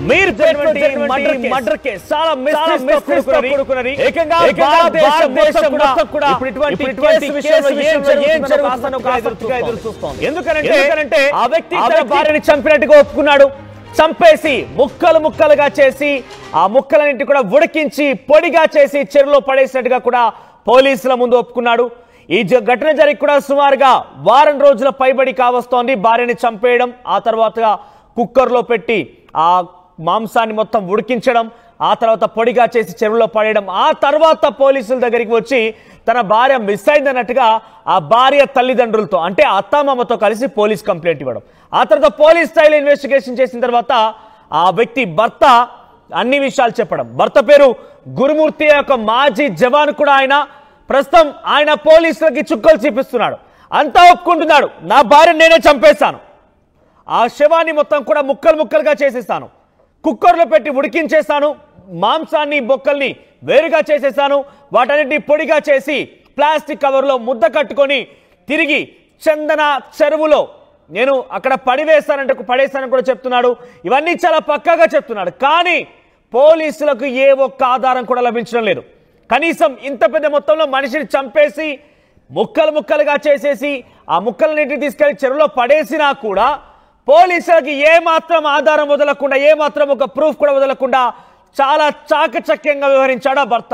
మీరు murder case చాలా కూడుకున్నది. ఏకంగా భారతదేశం మొత్తం కూడా ఇటువంటి విషయంలో ఏం జరుగుతుందో ఆసక్తిగా ఎదురు చూస్తోంది. ఎందుకంటే ఆ వ్యక్తి తన భార్యని చంపినట్టుగా ఒప్పుకున్నాడు. చంపేసి ముక్కలు ముక్కలుగా చేసి ఆ ముక్కలన్నింటి కూడా ఉడికించి పొడిగా చేసి చెరువులో పడేసినట్టుగా కూడా పోలీసుల ముందు ఒప్పుకున్నాడు. ఈ ఘటన జరిగి కూడా సుమారుగా వారం రోజుల పైబడి కావస్తోంది. భార్యని చంపేయడం, ఆ తర్వాత కుక్కర్లో పెట్టి ఆ మాంసాన్ని మొత్తం ఉడికించడం, ఆ తర్వాత పొడిగా చేసి చెరువులో పడేయడం, ఆ తర్వాత పోలీసుల దగ్గరికి వచ్చి తన భార్య మిస్ అయిందన్నట్టుగా ఆ భార్య తల్లిదండ్రులతో అంటే అత్తమామతో కలిసి పోలీస్ కంప్లైంట్ ఇవ్వడం, ఆ తర్వాత పోలీస్ స్థాయిలో ఇన్వెస్టిగేషన్ చేసిన తర్వాత ఆ వ్యక్తి భర్త అన్ని విషయాలు చెప్పడం. భర్త పేరు గురుమూర్తి, యొక్క మాజీ జవాన్ కూడా ఆయన. ప్రస్తుతం ఆయన పోలీసులకి చుక్కలు చూపిస్తున్నాడు. అంతా ఒప్పుకుంటున్నాడు, నా భార్య నేనే చంపేశాను, ఆ శవాన్ని మొత్తం కూడా ముక్కలు ముక్కలుగా చేసేసాను, కుక్కర్లో పెట్టి ఉడికించేశాను, మాంసాన్ని బొక్కల్ని వేరుగా చేసేసాను, వాటన్నిటిని పొడిగా చేసి ప్లాస్టిక్ కవర్లో ముద్ద కట్టుకొని తిరిగి చందన చెరువులో నేను అక్కడ పడేశానని కూడా చెప్తున్నాడు. ఇవన్నీ చాలా పక్కాగా చెప్తున్నాడు. కానీ పోలీసులకు ఏ ఒక్క ఆధారం కూడా లభించడం లేదు. కనీసం ఇంత పెద్ద మొత్తంలో మనిషిని చంపేసి ముక్కలు ముక్కలుగా చేసేసి ఆ ముక్కలన్నింటినీ తీసుకెళ్లి చెరువులో పడేసినా కూడా పోలీసులకి ఏ మాత్రం ఆధారం వదలకుండా, ఏ మాత్రం ఒక ప్రూఫ్ కూడా వదలకుండా చాలా చాకచక్యంగా వ్యవహరించాడు ఆ భర్త.